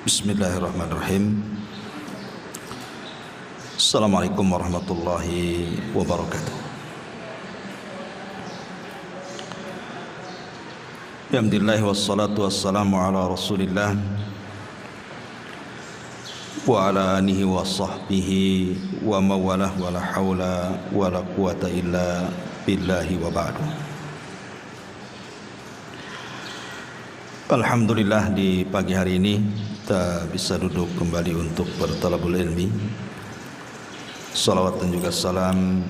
Bismillahirrahmanirrahim. Assalamualaikum warahmatullahi wabarakatuh. Alhamdulillah wassalatu wassalamu ala Rasulillah wa ala alihi wa sahbihi wa mawalah wa la hawla wa la quwata illa billahi wa ba'du. Alhamdulillah, di pagi hari ini kita bisa duduk kembali untuk bertalabul ilmi. Salawat dan juga salam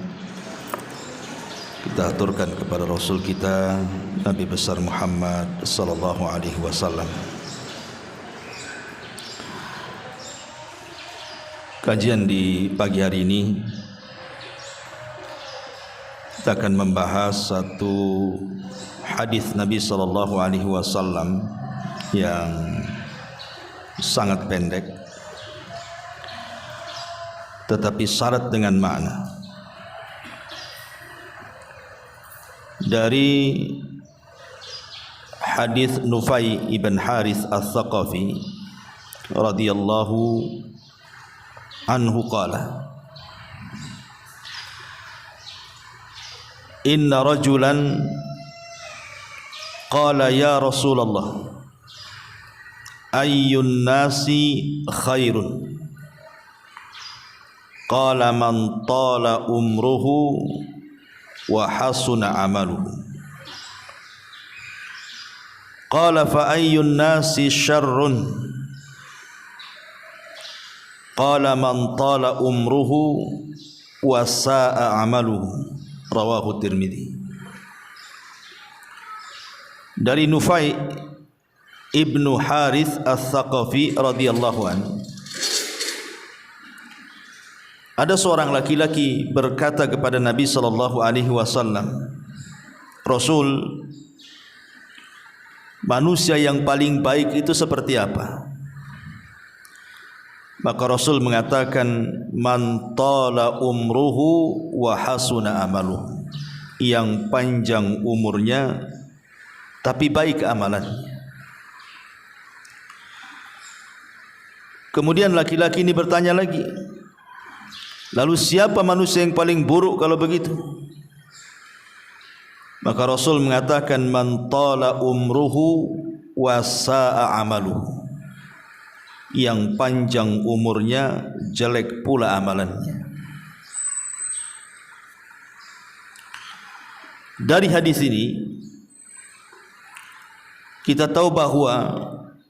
kita aturkan kepada Rasul kita Nabi besar Muhammad sallallahu alaihi wasallam. Kajian di pagi hari ini kita akan membahas satu hadis Nabi sallallahu alaihi wasallam yang sangat pendek tetapi syarat dengan makna. Dari hadis Nufai ibn Harith al-Thaqafi radhiyallahu anhu qala, inna rajulan qala ya Rasulullah ayyun nasi khairun, qala man tala umruhu wa hasuna amaluhu, qala fa ayyun nasi syarrun, qala man tala umruhu wa sa'a amaluhu, rawahu Tirmidzi. Dari Nufai ibnu Harith al-Thaqafi radhiyallahu anhu, ada seorang laki-laki berkata kepada Nabi sallallahu alaihi wasallam, Rasul, manusia yang paling baik itu seperti apa? Maka Rasul mengatakan, man tala umruhu wa hasuna amaluhu, yang panjang umurnya tapi baik amalannya. Kemudian laki-laki ini bertanya lagi, lalu siapa manusia yang paling buruk kalau begitu? Maka Rasul mengatakan, man tala umruhu wa sa'a amaluhu, yang panjang umurnya jelek pula amalannya. Dari hadis ini kita tahu bahwa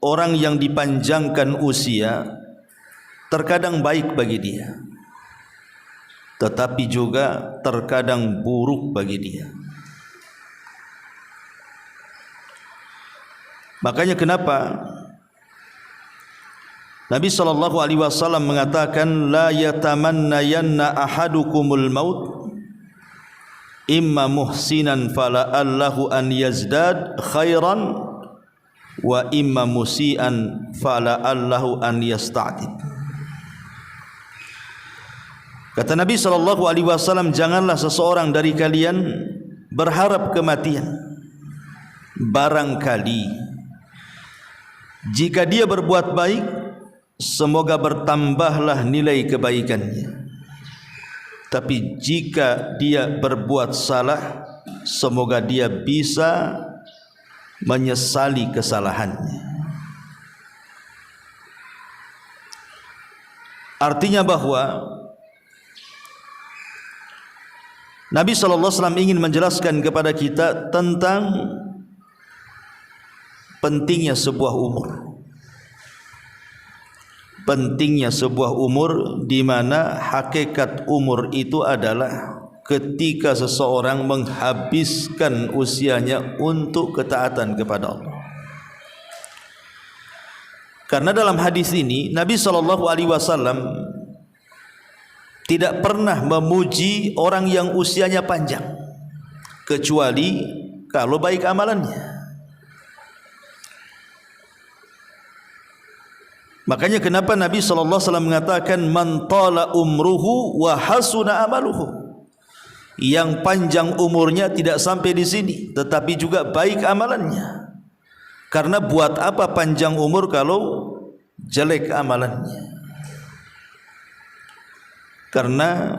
orang yang dipanjangkan usia terkadang baik bagi dia, tetapi juga terkadang buruk bagi dia. Makanya kenapa Nabi sallallahu alaihi wasallam mengatakan, la yatamannayanna ahadukumul maut imma muhsinan fala'allahu an yazdad khairan wa imma musian fala'allahu an yasta'tib. Kata Nabi sallallahu alaihi wasallam, janganlah seseorang dari kalian berharap kematian, barangkali jika dia berbuat baik, semoga bertambahlah nilai kebaikannya, tapi jika dia berbuat salah, semoga dia bisa menyesali kesalahannya. Artinya bahwa Nabi SAW ingin menjelaskan kepada kita tentang pentingnya sebuah umur. Pentingnya sebuah umur, di mana hakikat umur itu adalah ketika seseorang menghabiskan usianya untuk ketaatan kepada Allah. Karena dalam hadis ini Nabi SAW tidak pernah memuji orang yang usianya panjang, kecuali kalau baik amalannya. Makanya kenapa Nabi SAW mengatakan, man tala umruhu wa hasuna amaluhu, yang panjang umurnya tidak sampai di sini, tetapi juga baik amalannya. Karena buat apa panjang umur kalau jelek amalannya. Karena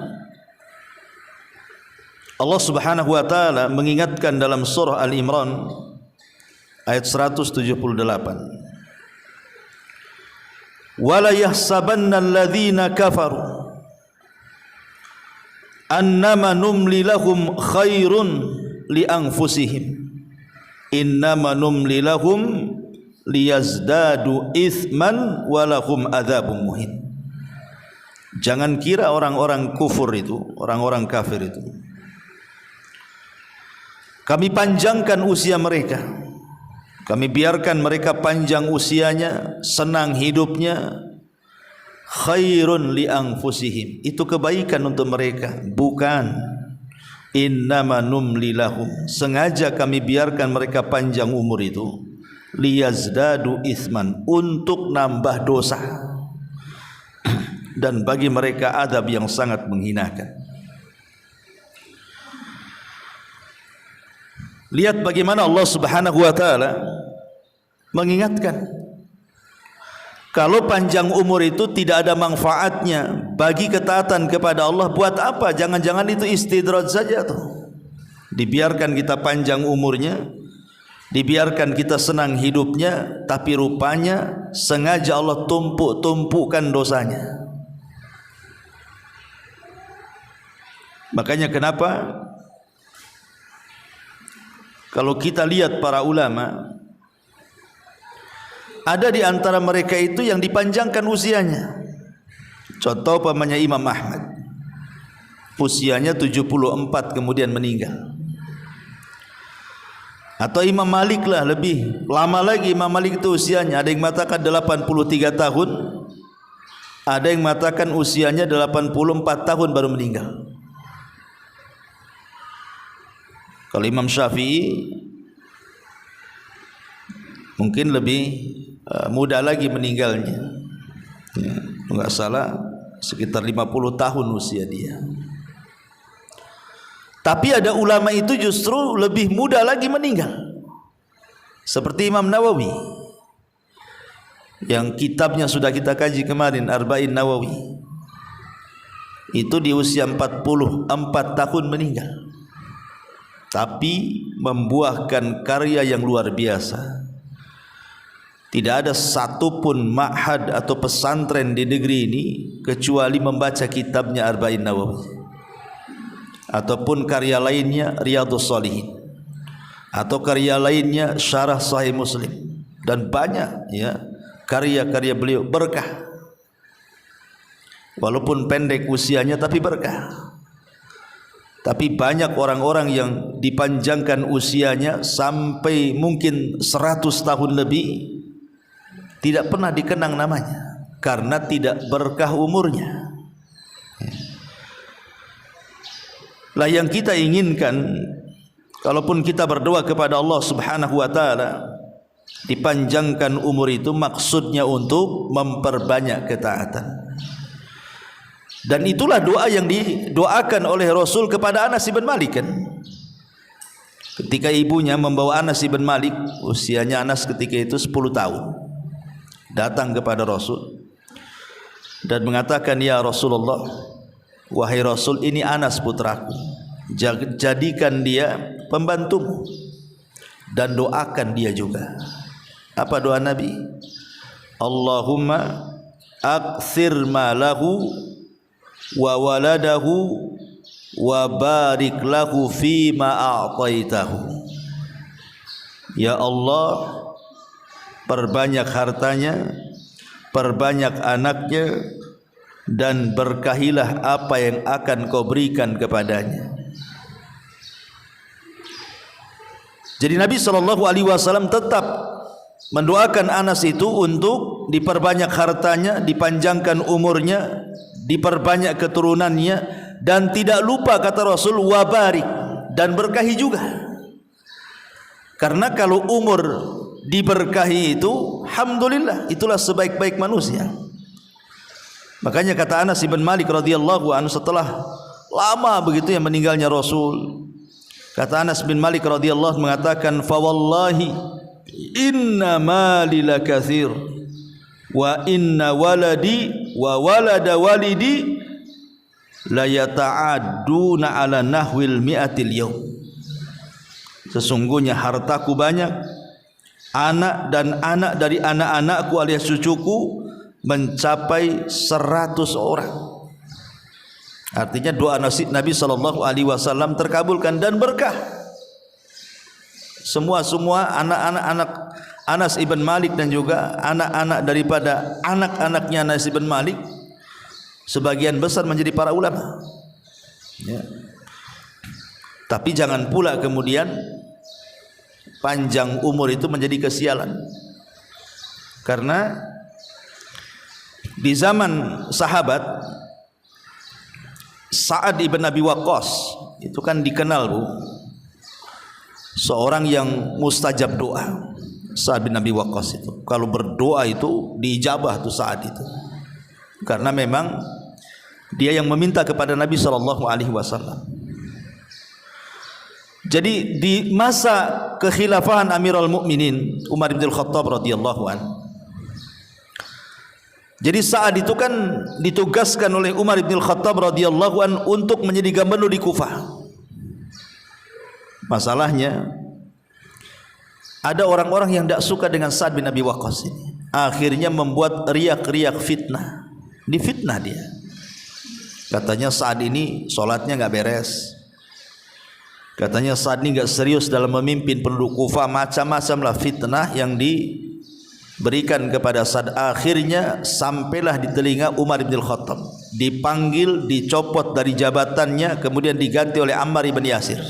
Allah Subhanahu wa taala mengingatkan dalam surah Al-Imran ayat 178, wala yahsabanna alladhina kafaru annama numli lahum khairun li anfusihim innama numli lahum liyazdadu ithman walahum adzabun muhin. Jangan kira orang-orang kufur itu, orang-orang kafir itu, kami panjangkan usia mereka, kami biarkan mereka panjang usianya, senang hidupnya, khairun li anfusihim, itu kebaikan untuk mereka. Bukan, innama numli lahum, sengaja kami biarkan mereka panjang umur itu, liyazdadu itsman, untuk nambah dosa, dan bagi mereka adab yang sangat menghinakan. Lihat bagaimana Allah Subhanahu wa taala mengingatkan, kalau panjang umur itu tidak ada manfaatnya bagi ketaatan kepada Allah, buat apa? Jangan-jangan itu istidraj saja tuh. Dibiarkan kita panjang umurnya, dibiarkan kita senang hidupnya, tapi rupanya sengaja Allah tumpuk-tumpukkan dosanya. Makanya kenapa kalau kita lihat para ulama, ada di antara mereka itu yang dipanjangkan usianya. Contoh pamannya Imam Ahmad, usianya 74 kemudian meninggal. Atau Imam Malik lah, lebih lama lagi Imam Malik itu usianya, ada yang mengatakan 83 tahun, ada yang mengatakan usianya 84 tahun baru meninggal. Kalau Imam Syafi'i mungkin lebih muda lagi meninggalnya, ya, enggak salah sekitar 50 tahun usia dia. Tapi ada ulama itu justru lebih muda lagi meninggal, seperti Imam Nawawi yang kitabnya sudah kita kaji kemarin, Arba'in Nawawi, itu di usia 44 tahun meninggal, tapi membuahkan karya yang luar biasa. Tidak ada satupun ma'had atau pesantren di negeri ini kecuali membaca kitabnya Arba'in Nawawi, ataupun karya lainnya Riyadhus Shalihin, atau karya lainnya Syarah Sahih Muslim, dan banyak ya karya-karya beliau berkah. Walaupun pendek usianya tapi berkah. Tapi banyak orang-orang yang dipanjangkan usianya sampai mungkin 100 tahun lebih, tidak pernah dikenang namanya karena tidak berkah umurnya. Lah yang kita inginkan, kalaupun kita berdoa kepada Allah Subhanahu wa taala dipanjangkan umur itu, maksudnya untuk memperbanyak ketaatan. Dan itulah doa yang didoakan oleh Rasul kepada Anas bin Malik kan. Ketika ibunya membawa Anas bin Malik, usianya Anas ketika itu 10 tahun, datang kepada Rasul dan mengatakan, ya Rasulullah, wahai Rasul, ini Anas putraku, jadikan dia pembantumu dan doakan dia juga. Apa doa Nabi? Allahumma aktsir malahu wa waladahu wa barik lahu fima a'taitahu. Ya Allah, perbanyak hartanya, perbanyak anaknya, dan berkahilah apa yang akan kau berikan kepadanya. Jadi Nabi SAW tetap mendoakan Anas itu untuk diperbanyak hartanya, dipanjangkan umurnya, diperbanyak keturunannya, dan tidak lupa kata Rasul wabarik, dan berkahi juga. Karena kalau umur diberkahi itu, alhamdulillah, itulah sebaik-baik manusia. Makanya kata Anas bin Malik radhiyallahu anhu, setelah lama begitu yang meninggalnya Rasul, kata Anas bin Malik radhiyallahu mengatakan, fa wallahi inna mali lakatsir wa inna waladi wa walada walidi la yata'adduna ala nahwil mi'atil yaum. Sesungguhnya hartaku banyak, anak dan anak dari anak-anakku alias cucuku mencapai 100 orang. Artinya doa Nabi SAW terkabulkan dan berkah. Semua anak-anak Anas ibn Malik dan juga anak-anak daripada anak-anaknya Anas ibn Malik sebagian besar menjadi para ulama, ya. Tapi jangan pula kemudian panjang umur itu menjadi kesialan, karena di zaman sahabat Sa'ad ibn Abi Waqqas itu kan dikenal, Bu, seorang yang mustajab doa. Sa'ad bin Abi Waqqas itu kalau berdoa itu diijabah tuh Sa'ad itu, karena memang dia yang meminta kepada Nabi SAW. Jadi di masa kekhilafahan Amirul Mukminin Umar bin Khattab radhiyallahu anhu, jadi Sa'ad itu kan ditugaskan oleh Umar bin Khattab radhiyallahu anhu untuk menjadi gubernur di Kufah. Masalahnya ada orang-orang yang tidak suka dengan Sa'ad bin Abi Waqqas ini. Akhirnya membuat riak-riak fitnah. Difitnah dia. Katanya Sa'ad ini sholatnya nggak beres. Katanya Sa'ad ini nggak serius dalam memimpin penduduk Kufah. Macam-macam lah fitnah yang diberikan kepada Sa'ad. Akhirnya sampailah di telinga Umar bin Khattab. Dipanggil, dicopot dari jabatannya, kemudian diganti oleh Ammar bin Yasir.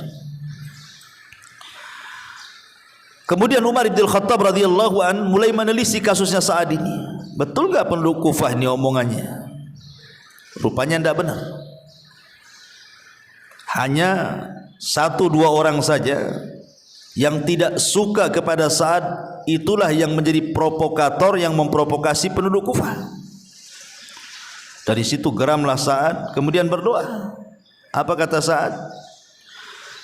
Kemudian Umar bin Khattab radhiyallahu an mulai menelisik kasusnya Sa'ad ini. Betul enggak penduduk Kufah ini omongannya? Rupanya tidak benar. Hanya 1-2 orang saja yang tidak suka kepada Sa'ad, itulah yang menjadi provokator yang memprovokasi penduduk Kufah. Dari situ geramlah Sa'ad, kemudian berdoa. Apa kata Sa'ad?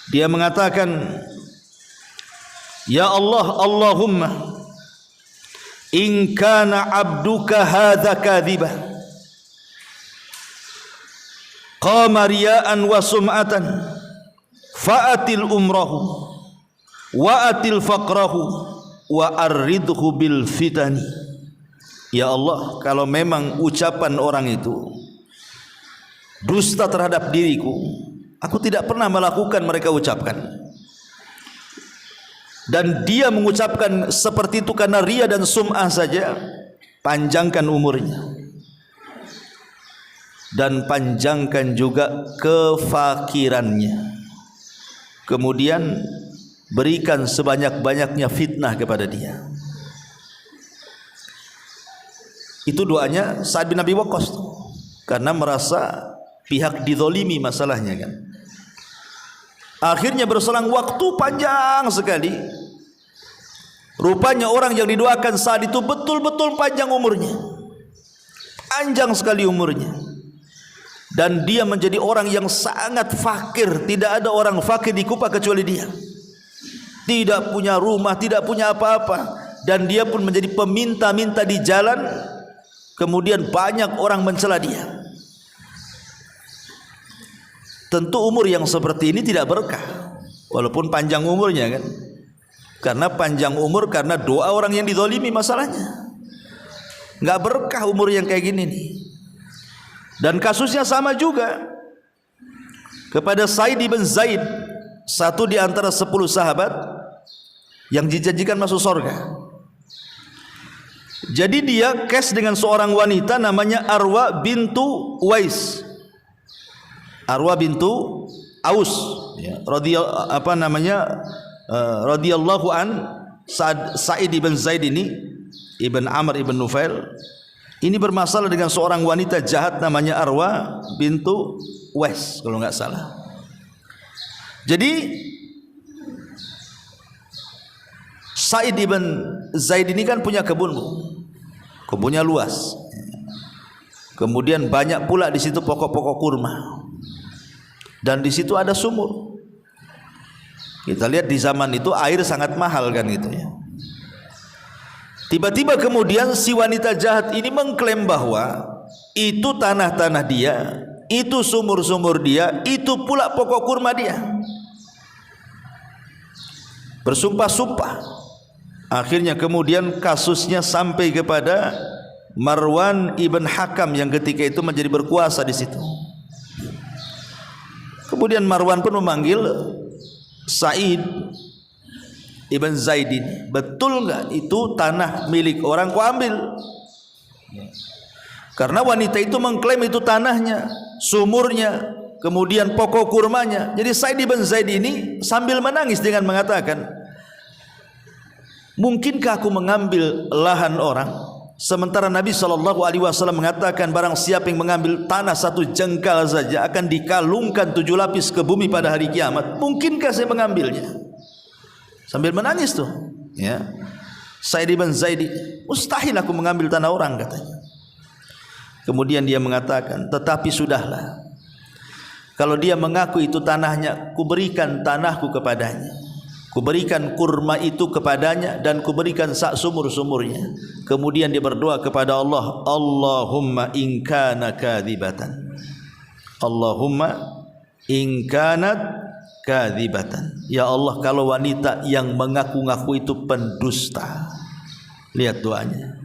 Dia mengatakan, ya Allah, Allahumma in kana abduka hadza kadhiba qama riya'an wa sum'atan fa'atil umrahu wa atil faqrahu wa arridhu bil fitani. Ya Allah, kalau memang ucapan orang itu dusta terhadap diriku, aku tidak pernah melakukan mereka ucapkan, dan dia mengucapkan seperti itu karena ria dan sum'ah saja, panjangkan umurnya dan panjangkan juga kefakirannya, kemudian berikan sebanyak-banyaknya fitnah kepada dia. Itu doanya Sa'ad bin Abi Waqqas karena merasa pihak dizalimi masalahnya kan. Akhirnya berselang waktu panjang sekali. Rupanya orang yang didoakan Sa'ad itu betul-betul panjang umurnya, panjang sekali umurnya, dan dia menjadi orang yang sangat fakir. Tidak ada orang fakir di Kufah kecuali dia. Tidak punya rumah, tidak punya apa-apa, dan dia pun menjadi peminta-minta di jalan. Kemudian banyak orang mencela dia. Tentu umur yang seperti ini tidak berkah, walaupun panjang umurnya kan. Karena panjang umur karena doa orang yang dizalimi masalahnya. Nggak berkah umur yang kayak gini nih. Dan kasusnya sama juga kepada Sa'id bin Zaid, satu di antara 10 sahabat yang dijanjikan masuk surga. Jadi dia kes dengan seorang wanita namanya Arwa bintu Uwais, Arwa bintu Aus, ya, radhiyallahu an. Sa'id ibn Zaid ini ibn Amr ibn Nufail ini bermasalah dengan seorang wanita jahat namanya Arwa bintu Uwais kalau nggak salah. Jadi Sa'id ibn Zaid ini kan punya kebun, kebunnya luas. Kemudian banyak pula di situ pokok-pokok kurma, dan di situ ada sumur. Kita lihat di zaman itu air sangat mahal kan gitu ya. Tiba-tiba kemudian si wanita jahat ini mengklaim bahwa itu tanah-tanah dia, itu sumur-sumur dia, itu pula pokok kurma dia. Bersumpah-sumpah. Akhirnya kemudian kasusnya sampai kepada Marwan ibn Hakam yang ketika itu menjadi berkuasa di situ. Kemudian Marwan pun memanggil Sa'id ibn Zaidin, betul enggak itu tanah milik orang kau ambil? Karena wanita itu mengklaim itu tanahnya, sumurnya, kemudian pokok kurmanya. Jadi Sa'id ibn Zaid ini sambil menangis dengan mengatakan, mungkinkah aku mengambil lahan orang? Sementara Nabi SAW mengatakan barang siapa yang mengambil tanah satu jengkal saja akan dikalungkan 7 lapis ke bumi pada hari kiamat. Mungkinkah saya mengambilnya? Sambil menangis tuh, ya. Sa'id ibn Zaid, mustahil aku mengambil tanah orang, katanya. Kemudian dia mengatakan, tetapi sudahlah. Kalau dia mengaku itu tanahnya, kuberikan tanahku kepadanya. Kuberikan kurma itu kepadanya dan kuberikan sak sumur-sumurnya. Kemudian dia berdoa kepada Allah, Allahumma in kana kadzibatan. Allahumma in kanat kadzibatan. Ya Allah, kalau wanita yang mengaku-ngaku itu pendusta. Lihat doanya.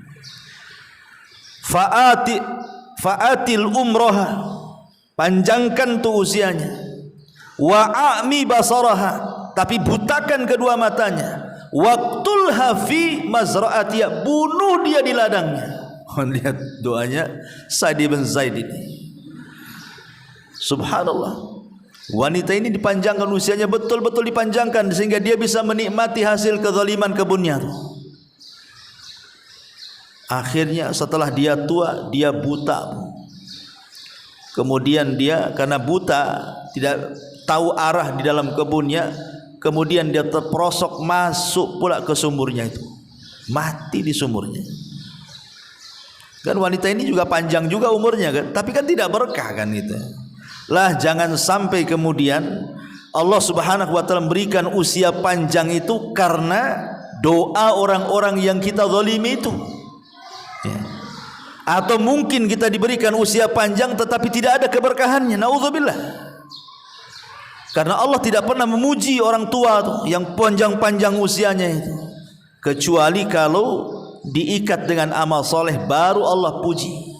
Fa'atil umroha, panjangkan tu usianya. Wa'ami basaraha, tapi butakan kedua matanya. Waqtulha fi mazra'atiha, bunuh dia di ladangnya. Lihat doanya Sa'id bin Zaid ini. Subhanallah. Wanita ini dipanjangkan usianya, betul-betul dipanjangkan sehingga dia bisa menikmati hasil kezaliman kebunnya. Akhirnya setelah dia tua, dia buta. Kemudian dia karena buta, tidak tahu arah di dalam kebunnya, kemudian dia terperosok masuk pula ke sumurnya itu, mati di sumurnya. Kan wanita ini juga panjang juga umurnya kan, tapi kan tidak berkah kan gitu. Lah jangan sampai kemudian Allah Subhanahu wa taala memberikan usia panjang itu karena doa orang-orang yang kita zalimi itu. Ya. Atau mungkin kita diberikan usia panjang tetapi tidak ada keberkahannya. Nauzubillah. Karena Allah tidak pernah memuji orang tua tuh, yang panjang-panjang usianya itu, kecuali kalau diikat dengan amal soleh baru Allah puji.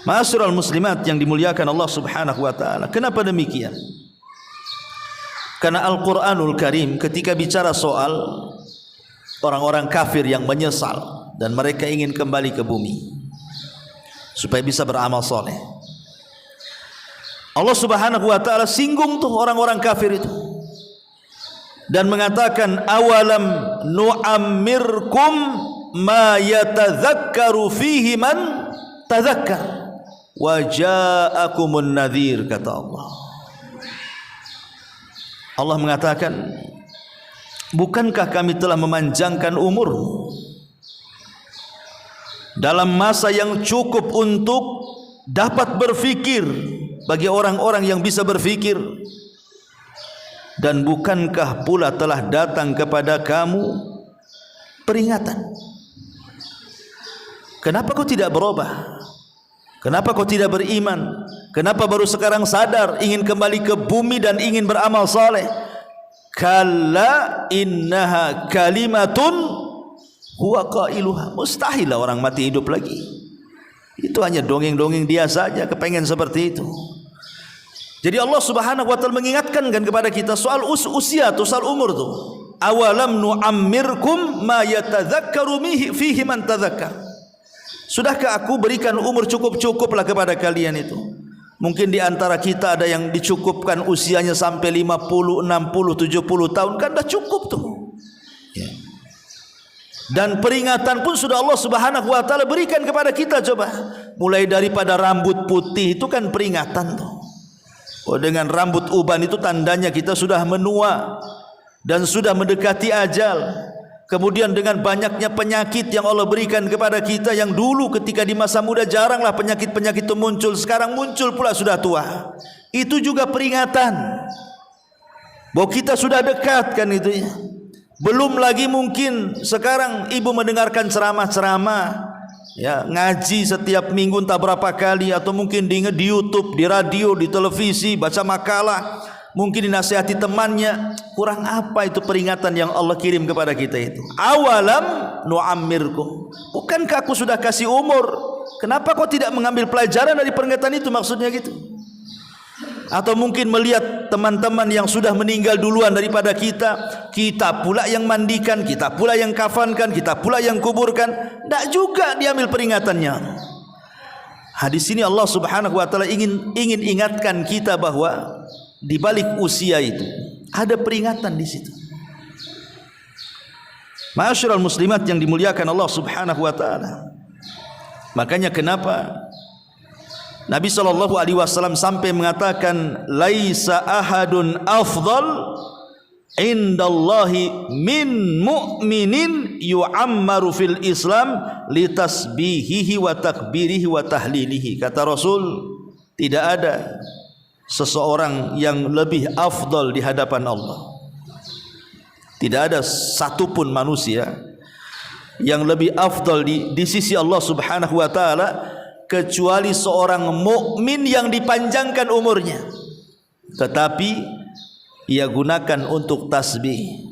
Ma'asyiral muslimat yang dimuliakan Allah Subhanahu wa taala. Kenapa demikian? Karena Al-Qur'anul Karim ketika bicara soal orang-orang kafir yang menyesal dan mereka ingin kembali ke bumi supaya bisa beramal soleh, Allah Subhanahu wa taala singgung tuh orang-orang kafir itu dan mengatakan, awalam nu'ammirkum ma yatadzakkaru fihi man tadzakkar wa ja'akumun nadhir, kata Allah. Allah mengatakan, bukankah kami telah memanjangkan umur dalam masa yang cukup untuk dapat berfikir bagi orang-orang yang bisa berfikir, dan bukankah pula telah datang kepada kamu peringatan? Kenapa kau tidak berubah? Kenapa kau tidak beriman? Kenapa baru sekarang sadar ingin kembali ke bumi dan ingin beramal saleh? Kalla innaha kalimatun huwa qailuha. Mustahil lah orang mati hidup lagi. Itu hanya dongeng-dongeng dia saja kepengen seperti itu. Jadi Allah Subhanahu wa taala mengingatkan kan kepada kita soal usia atau soal umur tuh. Awalam nu'ammirkum ma yatadzakkaru fihi man tadzakkar. Sudahkah aku berikan umur cukup-cukuplah kepada kalian itu? Mungkin di antara kita ada yang dicukupkan usianya sampai 50, 60, 70 tahun, kan dah cukup tuh. Ya. Dan peringatan pun sudah Allah Subhanahu wa taala berikan kepada kita, coba. Mulai daripada rambut putih itu kan peringatan tuh. Oh, dengan rambut uban itu tandanya kita sudah menua dan sudah mendekati ajal. Kemudian dengan banyaknya penyakit yang Allah berikan kepada kita, yang dulu ketika di masa muda jaranglah penyakit-penyakit itu muncul, sekarang muncul pula sudah tua. Itu juga peringatan bahwa kita sudah dekat kan itu ya. Belum lagi mungkin sekarang ibu mendengarkan ceramah-ceramah, ya, ngaji setiap minggu entah berapa kali, atau mungkin di YouTube, di radio, di televisi, baca makalah, mungkin dinasihati temannya. Kurang apa itu peringatan yang Allah kirim kepada kita itu? Awalam nu'ammirkum, bukankah aku sudah kasih umur? Kenapa kau tidak mengambil pelajaran dari peringatan itu? Maksudnya gitu. Atau mungkin melihat teman-teman yang sudah meninggal duluan daripada kita, kita pula yang mandikan, kita pula yang kafankan, kita pula yang kuburkan, tidak juga diambil peringatannya. Hadis ini Allah Subhanahu wa taala ingin ingatkan kita bahwa di balik usia itu ada peringatan di situ. Ma'asyiral muslimat yang dimuliakan Allah Subhanahu wa taala. Makanya kenapa Nabi SAW sampai mengatakan, laisa ahadun afdal indallahi min mu'minin yu'ammaru fil Islam litasbihihi wa takbirihi wa tahlilihi. Kata Rasul, tidak ada seseorang yang lebih afdal di hadapan Allah. Tidak ada satupun manusia yang lebih afdal di sisi Allah Subhanahu wa taala kecuali seorang mukmin yang dipanjangkan umurnya, tetapi ia gunakan untuk tasbih,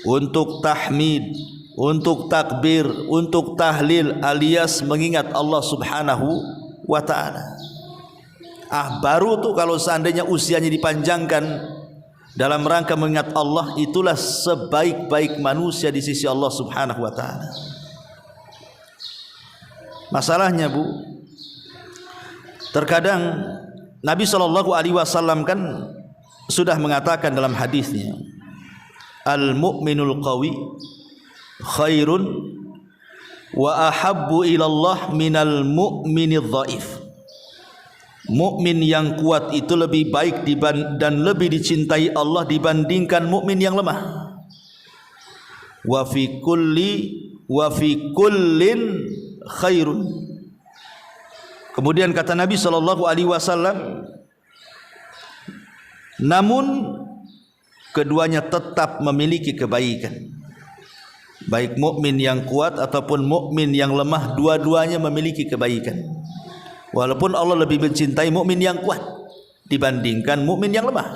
untuk tahmid, untuk takbir, untuk tahlil, alias mengingat Allah Subhanahu wa taala. Baru tuh kalau seandainya usianya dipanjangkan dalam rangka mengingat Allah, itulah sebaik-baik manusia di sisi Allah Subhanahu wa taala. Masalahnya, Bu, terkadang Nabi SAW kan sudah mengatakan dalam hadisnya, al-mu'minul qawi khairun wa ahabbu ilallah minal mu'minidh dhaif. Mukmin yang kuat itu lebih baik dan lebih dicintai Allah dibandingkan mukmin yang lemah. Wa fi kullin khairun. Kemudian kata Nabi SAW, namun keduanya tetap memiliki kebaikan. Baik mukmin yang kuat ataupun mukmin yang lemah, dua-duanya memiliki kebaikan. Walaupun Allah lebih mencintai mukmin yang kuat dibandingkan mukmin yang lemah,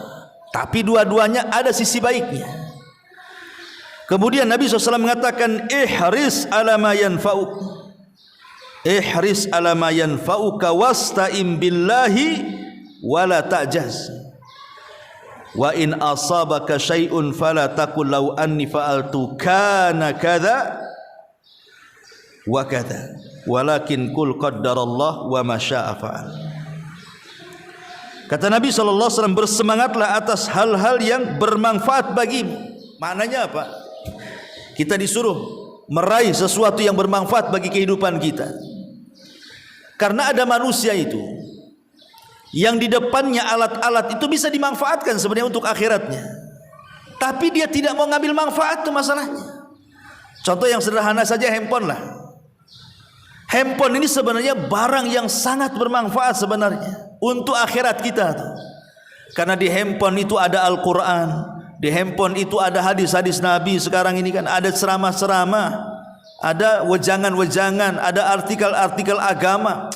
tapi dua-duanya ada sisi baiknya. Kemudian Nabi SAW mengatakan, ihris ala ma yanfa'uk, ihris ala ma yanfa'uka wasta'im billahi wala ta'jaz, wa in asabaka syai'un fala taqul law anni fa'altu kana kadza wa kadza walakin qul qaddarallah wa ma syaa fa'al. Kata Nabi SAW, bersemangatlah atas hal-hal yang bermanfaat bagimu. Maknanya apa? Kita disuruh meraih sesuatu yang bermanfaat bagi kehidupan kita. Karena ada manusia itu yang di depannya alat-alat itu bisa dimanfaatkan sebenarnya untuk akhiratnya, tapi dia tidak mau ngambil manfaat, itu masalahnya. Contoh yang sederhana saja, handphone lah. Handphone ini sebenarnya barang yang sangat bermanfaat sebenarnya untuk akhirat kita. Karena di handphone itu ada Al-Quran, di handphone itu ada hadis-hadis Nabi. Sekarang ini kan ada ceramah-ceramah, ada wejangan-wejangan, ada artikel-artikel agama.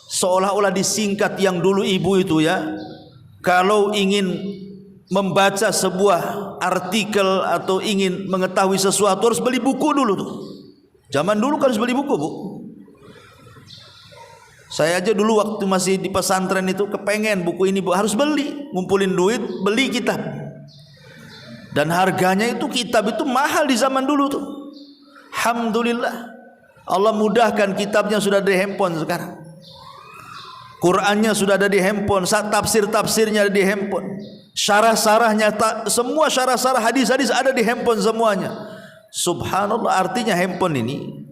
Seolah-olah disingkat yang dulu ibu itu, ya, kalau ingin membaca sebuah artikel atau ingin mengetahui sesuatu harus beli buku dulu tuh. Zaman dulu kan harus beli buku, Bu. Saya aja dulu waktu masih di pesantren itu kepengen buku ini, Bu, harus beli, ngumpulin duit, beli kitab. Dan harganya itu, kitab itu mahal di zaman dulu tuh. Alhamdulillah, Allah mudahkan, kitabnya sudah di handphone sekarang. Qurannya sudah ada di handphone, tafsir-tafsirnya ada di handphone, syarah-syarahnya, semua syarah-syarah hadis-hadis ada di handphone semuanya. Subhanallah, artinya handphone ini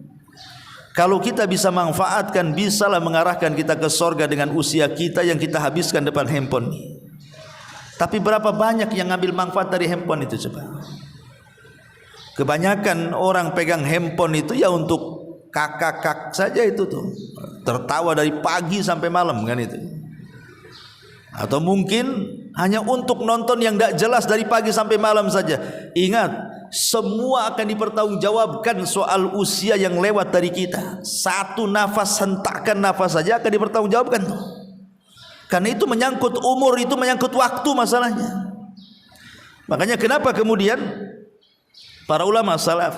kalau kita bisa manfaatkan, bisalah mengarahkan kita ke sorga dengan usia kita yang kita habiskan depan handphone ini. Tapi berapa banyak yang ngambil manfaat dari handphone itu coba? Kebanyakan orang pegang handphone itu ya untuk kakak saja itu tuh, tertawa dari pagi sampai malam kan itu. Atau mungkin hanya untuk nonton yang tidak jelas dari pagi sampai malam saja. Ingat, semua akan dipertanggungjawabkan soal usia yang lewat dari kita. Satu nafas, hentakan nafas saja akan dipertanggungjawabkan tuh. Karena itu menyangkut umur, itu menyangkut waktu masalahnya. Makanya kenapa kemudian para ulama salaf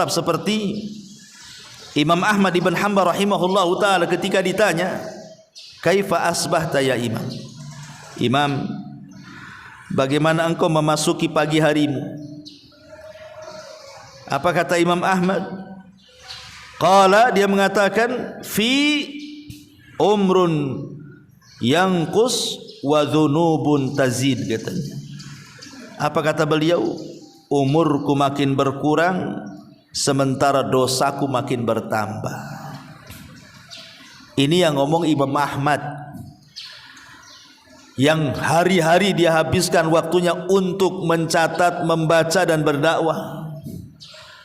seperti Imam Ahmad ibn Hanbal rahimahullahu taala ketika ditanya, "Kaifa asbahta ya Imam?" Imam, bagaimana engkau memasuki pagi harimu? Apa kata Imam Ahmad? Qala, dia mengatakan, "Fi umrun yanqus wa dzunubun tazid," katanya. Apa kata beliau? Umurku makin berkurang sementara dosaku makin bertambah. Ini yang ngomong Imam Ahmad, yang hari-hari dia habiskan waktunya untuk mencatat, membaca dan berdakwah.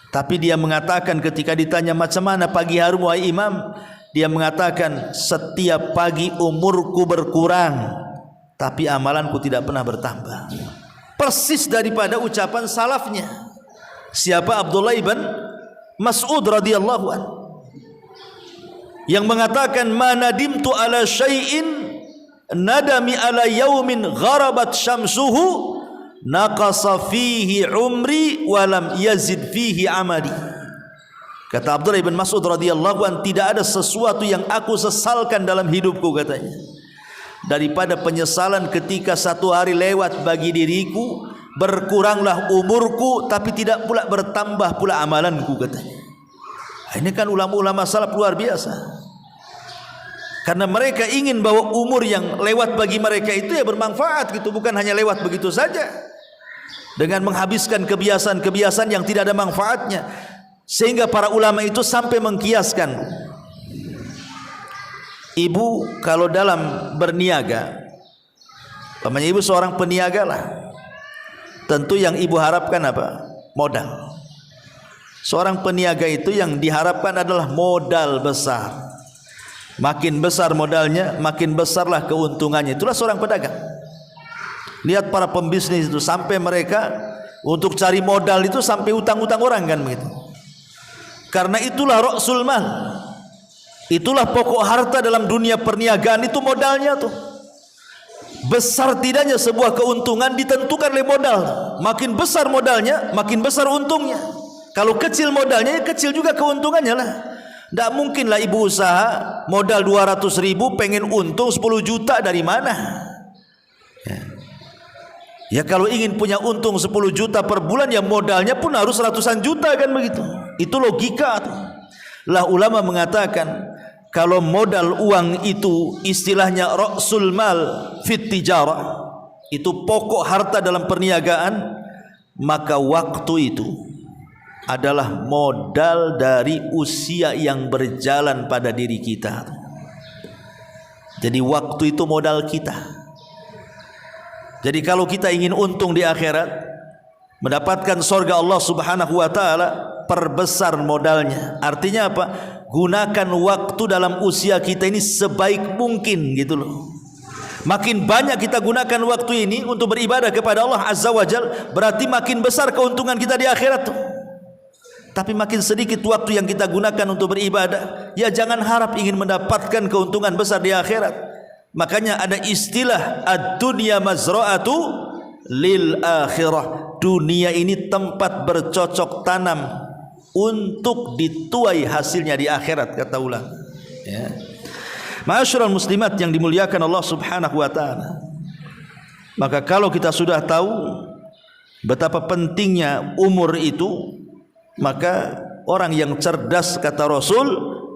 Tapi dia mengatakan ketika ditanya macam mana pagi harimu wahai Imam, dia mengatakan setiap pagi umurku berkurang tapi amalanku tidak pernah bertambah. Persis daripada ucapan salafnya. Siapa? Abdullah ibn Mas'ud radhiyallahu an, yang mengatakan, "Ma nadimtu ala syai'in nadami ala yaumin gharabat syamsuhu naqasa fihi umri wa lam yazid fihi amali." Kata Abdullah ibn Mas'ud radhiyallahu an, tidak ada sesuatu yang aku sesalkan dalam hidupku, katanya, daripada penyesalan ketika satu hari lewat bagi diriku, berkuranglah umurku tapi tidak pula bertambah pula amalanku, katanya. Ini kan ulama-ulama salaf luar biasa. Karena mereka ingin bahwa umur yang lewat bagi mereka itu ya bermanfaat gitu, bukan hanya lewat begitu saja dengan menghabiskan kebiasaan-kebiasaan yang tidak ada manfaatnya. Sehingga para ulama itu sampai mengkiaskan, ibu kalau dalam berniaga, namanya ibu seorang peniaga lah, tentu yang ibu harapkan apa? Modal. Seorang peniaga itu yang diharapkan adalah modal besar. Makin besar modalnya, makin besarlah keuntungannya. Itulah seorang pedagang. Lihat para pembisnis itu, sampai mereka untuk cari modal itu sampai utang-utang orang kan begitu. Karena itulah ra'sul mal. Itulah pokok harta dalam dunia perniagaan, itu modalnya tuh. Besar tidaknya sebuah keuntungan ditentukan oleh modal. Makin besar modalnya, makin besar untungnya. Kalau kecil modalnya, ya kecil juga keuntungannya lah. Tidak mungkinlah ibu usaha modal 200.000 pengen untung 10 juta, dari mana? Ya kalau ingin punya untung 10 juta per bulan, ya modalnya pun harus ratusan juta kan begitu. Itu logika tuh. Lah ulama mengatakan, kalau modal uang itu istilahnya ra'sul mal fit tijarah, itu pokok harta dalam perniagaan, maka waktu itu adalah modal dari usia yang berjalan pada diri kita. Jadi waktu itu modal kita. Jadi kalau kita ingin untung di akhirat, mendapatkan surga Allah Subhanahu wa taala, perbesar modalnya. Artinya apa? Gunakan waktu dalam usia kita ini sebaik mungkin gitu loh. Makin banyak kita gunakan waktu ini untuk beribadah kepada Allah Azza wa Jal, berarti makin besar keuntungan kita di akhirat tuh. Tapi makin sedikit waktu yang kita gunakan untuk beribadah, ya jangan harap ingin mendapatkan keuntungan besar di akhirat. Makanya ada istilah ad-dunya mazra'atu lil akhirah. Dunia ini tempat bercocok tanam untuk dituai hasilnya di akhirat, kata ulama. Ya. Ma'asyiral muslimat yang dimuliakan Allah Subhanahu wa taala. Maka kalau kita sudah tahu betapa pentingnya umur itu, maka orang yang cerdas, kata Rasul,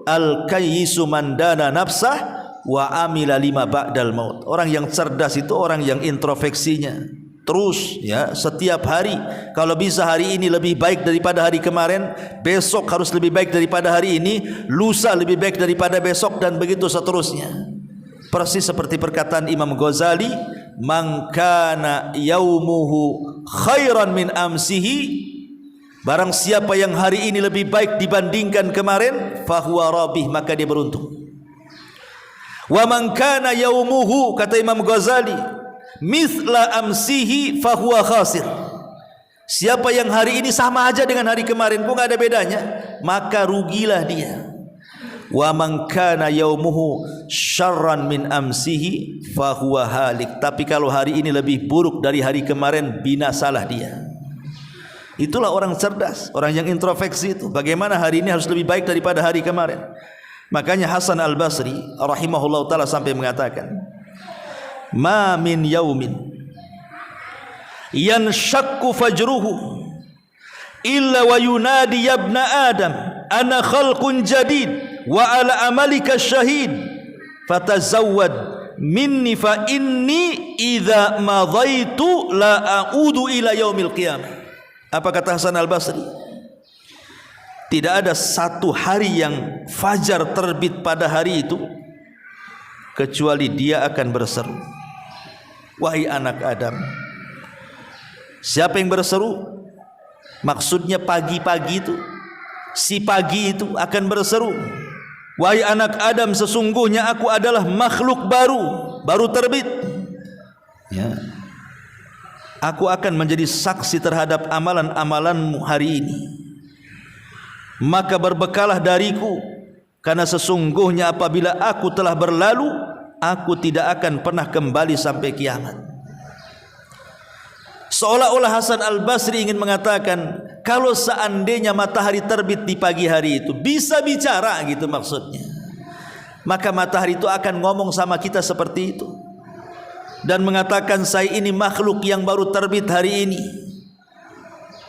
al-kayyisu man dana nafsah wa amila lima ba'dal maut. Orang yang cerdas itu orang yang introspeksinya terus, ya, setiap hari. Kalau bisa hari ini lebih baik daripada hari kemarin, besok harus lebih baik daripada hari ini, lusa lebih baik daripada besok, dan begitu seterusnya. Persis seperti perkataan Imam Ghazali, man kana yaumuhu khairan min amsihi, barang siapa yang hari ini lebih baik dibandingkan kemarin, fahuwa rabih, maka dia beruntung. Wa man kana yaumuhu, kata Imam Ghazali, mithla amsihi fahuwa khasir, Siapa yang hari ini sama aja dengan hari kemarin pun enggak ada bedanya, maka rugilah dia. Wa man kana yaumuhu syarran min amsihi fa huwa halik. Tapi kalau hari ini lebih buruk dari hari kemarin, binasalah dia. Itulah orang cerdas, orang yang introspeksi itu. Bagaimana hari ini harus lebih baik daripada hari kemarin. Makanya Hasan Al-Basri rahimahullah taala sampai mengatakan, ma min yaumin yanshakku fajruhu illa wa yunadi ya ibna adam ana khalqun jadid wa ala amalika syahid fatazawwad minni fa inni idza madaitu la a'udu ila yaumil qiyamah. Apa kata Hasan Al-Basri? Tidak ada satu hari yang fajar terbit pada hari itu kecuali dia akan berseru, wahai anak Adam. Siapa yang berseru? Maksudnya pagi-pagi itu, si pagi itu akan berseru, wahai anak Adam, sesungguhnya aku adalah makhluk baru terbit ya. Aku akan menjadi saksi terhadap amalan-amalanmu hari ini. Maka berbekalah dariku, karena sesungguhnya apabila aku telah berlalu, aku tidak akan pernah kembali sampai kiamat. Seolah-olah Hasan Al-Basri ingin mengatakan, kalau seandainya matahari terbit di pagi hari itu bisa bicara gitu maksudnya, maka matahari itu akan ngomong sama kita seperti itu dan mengatakan, saya ini makhluk yang baru terbit hari ini,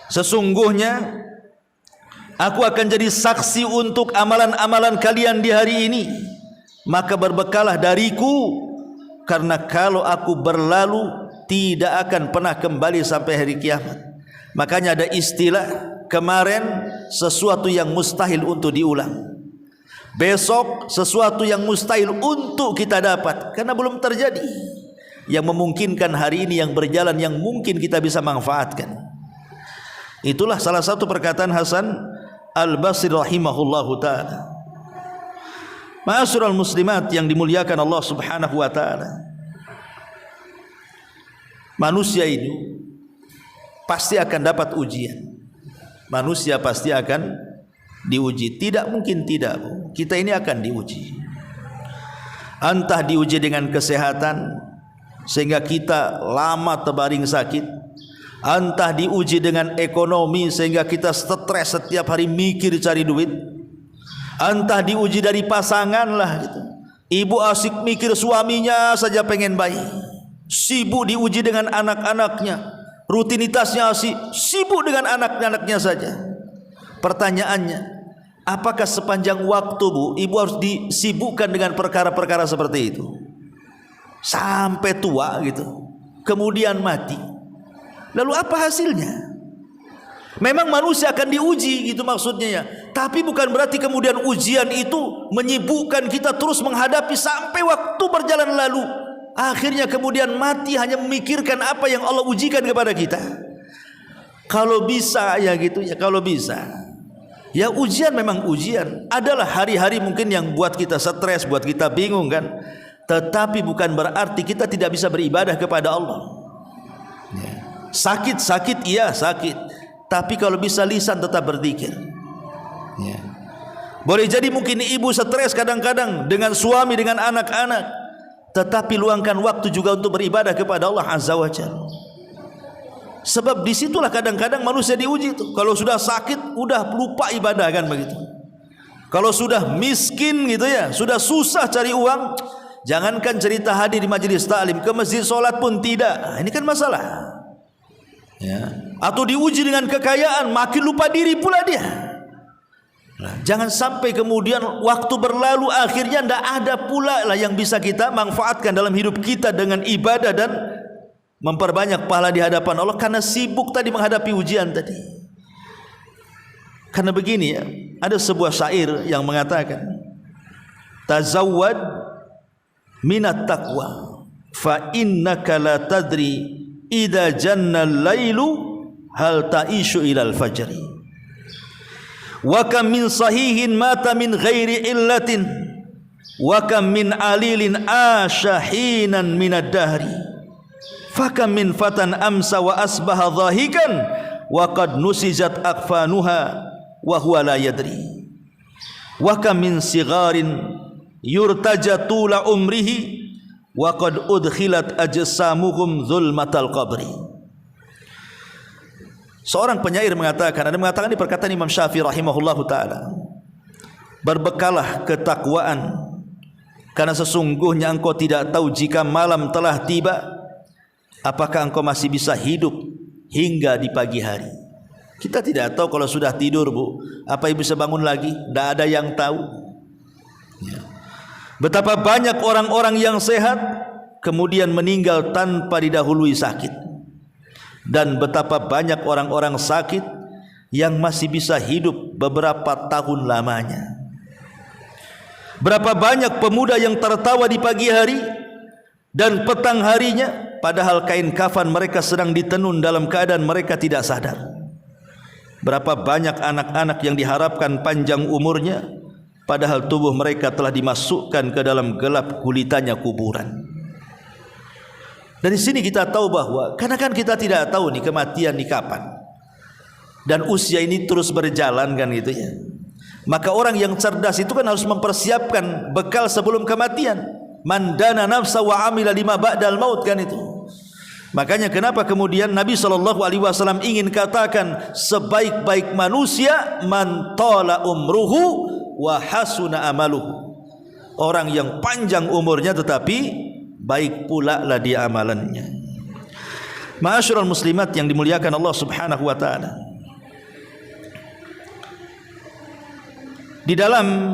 sesungguhnya aku akan jadi saksi untuk amalan-amalan kalian di hari ini. Maka berbekalah dariku, karena kalau aku berlalu tidak akan pernah kembali sampai hari kiamat. Makanya ada istilah, kemarin sesuatu yang mustahil untuk diulang, besok sesuatu yang mustahil untuk kita dapat karena belum terjadi. Yang memungkinkan hari ini yang berjalan, yang mungkin kita bisa manfaatkan. Itulah salah satu perkataan Hasan Al-Basri rahimahullahu ta'ala. Ma'asyiral muslimat yang dimuliakan Allah subhanahu wa ta'ala, manusia ini pasti akan dapat ujian. Manusia pasti akan diuji. Tidak mungkin tidak. Kita ini akan diuji. Entah diuji dengan kesehatan sehingga kita lama terbaring sakit, entah diuji dengan ekonomi sehingga kita stres setiap hari mikir cari duit, entah diuji dari pasangan lah gitu. Ibu asik mikir suaminya saja pengen bayi, sibuk diuji dengan anak-anaknya, rutinitasnya sibuk dengan anak-anaknya saja. Pertanyaannya, apakah sepanjang waktu Bu, ibu harus disibukkan dengan perkara-perkara seperti itu sampai tua gitu, kemudian mati? Lalu apa hasilnya? Memang manusia akan diuji gitu maksudnya ya. Tapi bukan berarti kemudian ujian itu menyibukkan kita terus menghadapi sampai waktu berjalan lalu. Akhirnya kemudian mati hanya memikirkan apa yang Allah ujikan kepada kita. Kalau bisa ya gitu ya, kalau bisa. Ya ujian memang ujian. Adalah hari-hari mungkin yang buat kita stres, buat kita bingung kan. Tetapi bukan berarti kita tidak bisa beribadah kepada Allah. Sakit-sakit iya sakit, tapi kalau bisa lisan tetap berzikir. Boleh jadi mungkin ibu stres kadang-kadang dengan suami, dengan anak-anak, tetapi luangkan waktu juga untuk beribadah kepada Allah Azza wa Jalla. Sebab disitulah kadang-kadang manusia diuji itu. Kalau sudah sakit, udah lupa ibadah kan begitu. Kalau sudah miskin gitu ya, sudah susah cari uang, jangankan cerita hadir di majelis taklim, ke masjid solat pun tidak. Ini kan masalah ya. Atau diuji dengan kekayaan, makin lupa diri pula dia. Jangan sampai kemudian waktu berlalu akhirnya tidak ada pula lah yang bisa kita manfaatkan dalam hidup kita dengan ibadah dan memperbanyak pahala di hadapan Allah karena sibuk tadi menghadapi ujian tadi. Karena begini ya, ada sebuah syair yang mengatakan, tazawwad minat taqwa fa innaka la tadri idza janna al-lailu hal ta'ishu ilal fajri. Wa kam min sahihin mata min ghairi illatin wa kam min alilin ashahinan minad dahri fa kam min fatan amsa wa asbaha dhahikan wa qad nusijat akfanuha wa huwa la yadri wa kam min sigharin yurtaja tula umrihi wa qad udkhilat ajsamuhum zulmatal qabri. Seorang penyair mengatakan, ada mengatakan di perkataan Imam Syafi'i rahimahullahu taala, berbekalah ketakwaan, karena sesungguhnya engkau tidak tahu jika malam telah tiba, apakah engkau masih bisa hidup hingga di pagi hari. Kita tidak tahu kalau sudah tidur, Bu, apa yang bisa bangun lagi? Tidak ada yang tahu. Betapa banyak orang-orang yang sehat kemudian meninggal tanpa didahului sakit, dan betapa banyak orang-orang sakit yang masih bisa hidup beberapa tahun lamanya. Berapa banyak pemuda yang tertawa di pagi hari dan petang harinya, padahal kain kafan mereka sedang ditenun dalam keadaan mereka tidak sadar. Berapa banyak anak-anak yang diharapkan panjang umurnya, padahal tubuh mereka telah dimasukkan ke dalam gelap gulitannya kuburan. Dari sini kita tahu bahwa, karena kan kita tidak tahu nih kematian di kapan, dan usia ini terus berjalan kan gitu ya. Maka orang yang cerdas itu kan harus mempersiapkan bekal sebelum kematian. Man dana nafsa wa amila lima ba'dal maut, kan itu. Makanya kenapa kemudian Nabi SAW ingin katakan sebaik-baik manusia man tala umruhu wa hasuna amaluhu. Orang yang panjang umurnya tetapi baik pula lah dia amalannya. Ma'asyiral muslimat yang dimuliakan Allah Subhanahu wa taala. Di dalam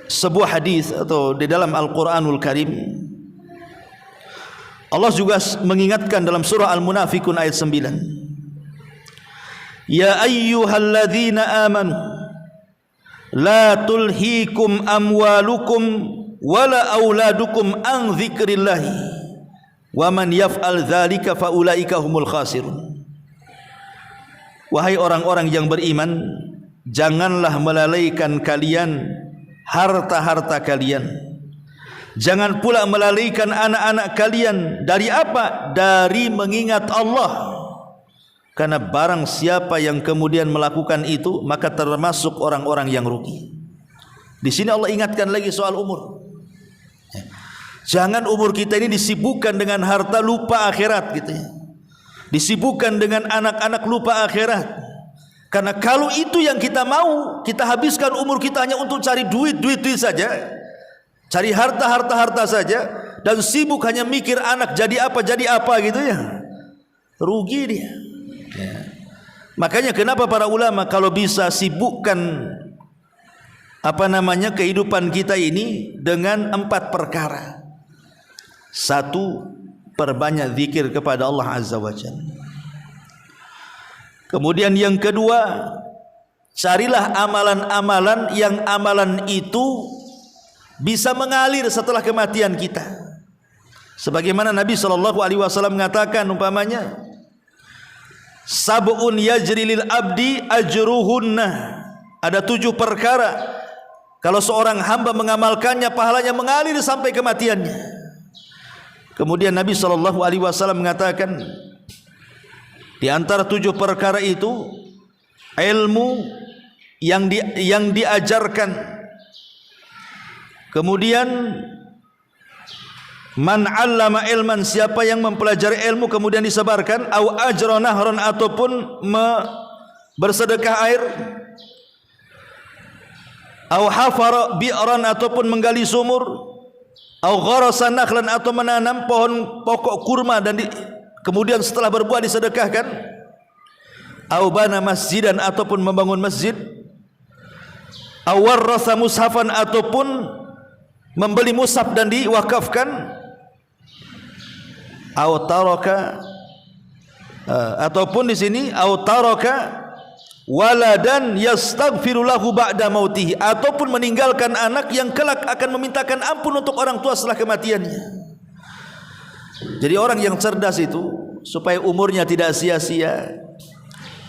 sebuah hadis atau di dalam Al-Qur'anul Karim, Allah juga mengingatkan dalam surah Al-Munafikun ayat 9. Ya ayyuhalladzina amanu la tulhikum amwalukum wala auladukum an dzikrillahi wa man yaf'al dzalika faulaika humul khasirun. Wahai orang-orang yang beriman, janganlah melalaikan kalian harta-harta kalian, jangan pula melalaikan anak-anak kalian. Dari apa? Dari mengingat Allah. Karena barang siapa yang kemudian melakukan itu, maka termasuk orang-orang yang rugi. Di sini Allah ingatkan lagi soal umur. Jangan umur kita ini disibukkan dengan harta, lupa akhirat gitu ya. Disibukkan dengan anak-anak, lupa akhirat. Karena kalau itu yang kita mau, kita habiskan umur kita hanya untuk cari duit saja, cari harta saja, dan sibuk hanya mikir anak jadi apa gitu ya, rugi dia ya. Makanya kenapa para ulama kalau bisa sibukkan kehidupan kita ini dengan 4 perkara. 1, perbanyak zikir kepada Allah Azza wa Jalla. Kemudian yang kedua, carilah amalan-amalan yang amalan itu bisa mengalir setelah kematian kita. Sebagaimana Nabi SAW mengatakan umpamanya, sab'un yajri lil abdi ajruhunna. Ada 7 perkara kalau seorang hamba mengamalkannya, pahalanya mengalir sampai kematiannya. Kemudian Nabi SAW mengatakan, di antara 7 perkara itu, ilmu yang diajarkan. Kemudian man 'allama ilman, siapa yang mempelajari ilmu kemudian disebarkan, au ajra nahran, ataupun bersedekah air, au hafara bi'ran, ataupun menggali sumur, au gharasa nakhlan, atau menanam pohon pokok kurma dan kemudian setelah berbuah disedekahkan, au bana masjidan, ataupun membangun masjid, au warrasa mushafan, ataupun membeli mushaf dan diwakafkan, au taraka, ataupun di sini au taraka waladan yastaghfiru lahu ba'da mautihi, ataupun meninggalkan anak yang kelak akan memintakan ampun untuk orang tua setelah kematiannya. Jadi orang yang cerdas itu, supaya umurnya tidak sia-sia,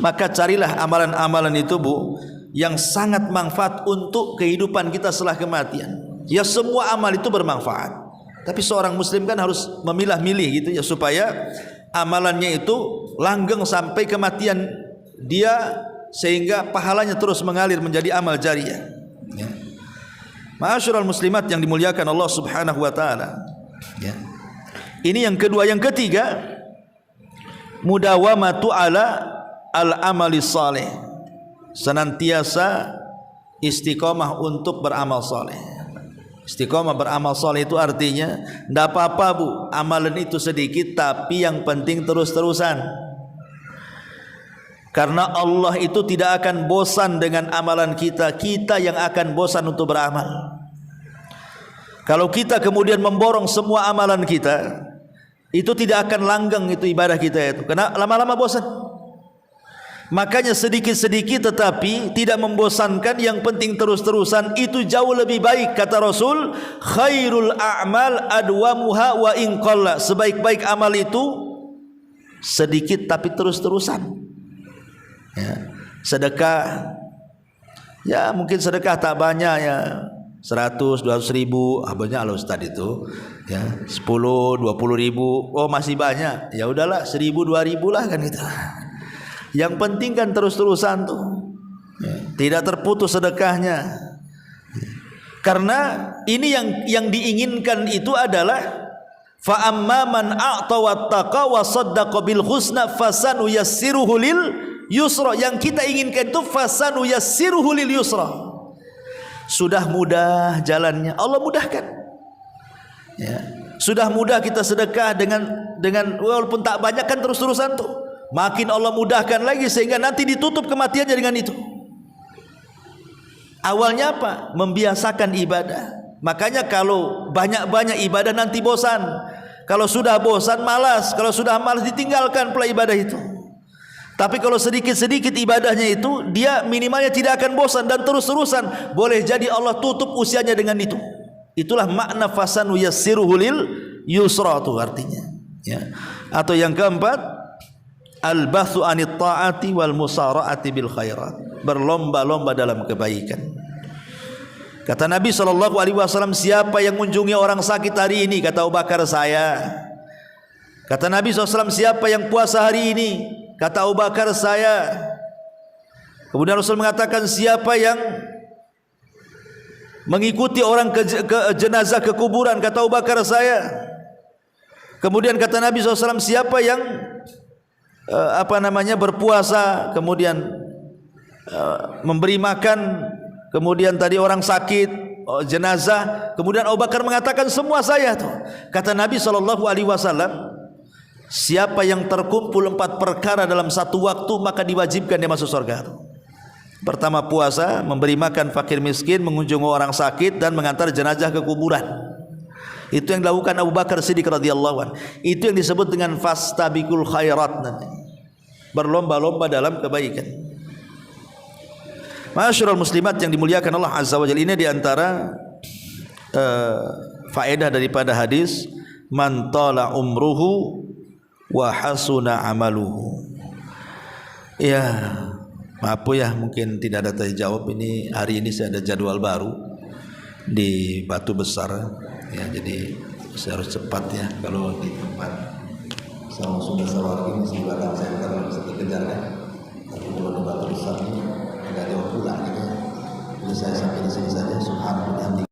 maka carilah amalan-amalan itu, Bu, yang sangat manfaat untuk kehidupan kita setelah kematian. Ya, semua amal itu bermanfaat, tapi seorang muslim kan harus memilah-milih gitu ya, supaya amalannya itu langgeng sampai kematian dia, sehingga pahalanya terus mengalir menjadi amal jariyah. Ya. Ma'asyiral muslimat yang dimuliakan Allah Subhanahu wa taala. Ya. Ini yang kedua. Yang ketiga, mudawamatu ala al-amali saleh. Senantiasa istiqomah untuk beramal saleh. Istiqomah beramal saleh itu artinya tidak apa-apa bu, amalan itu sedikit, tapi yang penting terus-terusan. Karena Allah itu tidak akan bosan dengan amalan kita, kita yang akan bosan untuk beramal. Kalau kita kemudian memborong semua amalan kita, itu tidak akan langgeng itu ibadah kita itu, karena lama-lama bosan. Makanya sedikit-sedikit tetapi tidak membosankan, yang penting terus-terusan, itu jauh lebih baik. Kata Rasul, khairul a'mal adwamuha wa in qalla. Sebaik-baik amal itu sedikit tapi terus-terusan. Ya. Sedekah, ya mungkin sedekah tak banyak ya, 100, 200 ribu, banyak Allah Ustaz itu ya, 10, 20 ribu, oh masih banyak, ya udahlah 1000, 2000 lah kan itu. Yang penting kan terus-terusan tuh, tidak terputus sedekahnya. Karena ini yang diinginkan itu adalah fa amma man a'ta wattaqa wa saddaqa bil husna fasanu yassiruhu lil yusra. Yang kita inginkan itu fasanu yassiruhu lil yusra. Sudah mudah jalannya, Allah mudahkan. Ya. Sudah mudah kita sedekah dengan walaupun tak banyak kan terus-terusan tuh. Makin Allah mudahkan lagi sehingga nanti ditutup kematiannya dengan itu. Awalnya apa? Membiasakan ibadah. Makanya kalau banyak-banyak ibadah nanti bosan. Kalau sudah bosan malas, kalau sudah malas ditinggalkan pula ibadah itu. Tapi kalau sedikit-sedikit ibadahnya itu, dia minimalnya tidak akan bosan dan terus-terusan. Boleh jadi Allah tutup usianya dengan itu. Itulah makna fasanu yassiruhu lil yusra itu artinya. Ya. Atau yang keempat, al-bathu anit ta'ati wal musara'ati bil khairat. Berlomba-lomba dalam kebaikan. Kata Nabi SAW, siapa yang mengunjungi orang sakit hari ini? Kata Abu Bakar, saya. Kata Nabi SAW, siapa yang puasa hari ini? Kata Abu Bakar, saya. Kemudian Rasul mengatakan, siapa yang mengikuti orang ke jenazah ke kuburan? Kata Abu Bakar, saya. Kemudian kata Nabi SAW, siapa yang berpuasa, kemudian memberi makan, kemudian tadi orang sakit, jenazah. Kemudian Abu Bakar mengatakan, semua saya tuh. Kata Nabi SAW, siapa yang terkumpul 4 perkara dalam satu waktu, maka diwajibkan dia masuk surga. Pertama puasa, memberi makan fakir miskin, mengunjungi orang sakit, dan mengantar jenazah ke kuburan. Itu yang dilakukan Abu Bakar Siddiq radhiyallahu anhu. Itu yang disebut dengan fastabiqul khairat, berlomba-lomba dalam kebaikan. Ma'asyiral muslimat yang dimuliakan Allah Azza wa Jalla, ini diantara faedah daripada hadis man tala umruhu wa hasuna amaluhu. Ya, maaf ya, mungkin tidak ada terjawab. Ini hari ini saya ada jadwal baru di Batu Besar ya, jadi saya harus cepat ya. Kalau di tempat sama sudah sawari masih belakang saya kalau bisa dikejar kan, tapi kalau di Batu Besar ini agak jauh pulang gitu. Jadi saya sampai di sini saja. Subhanallah.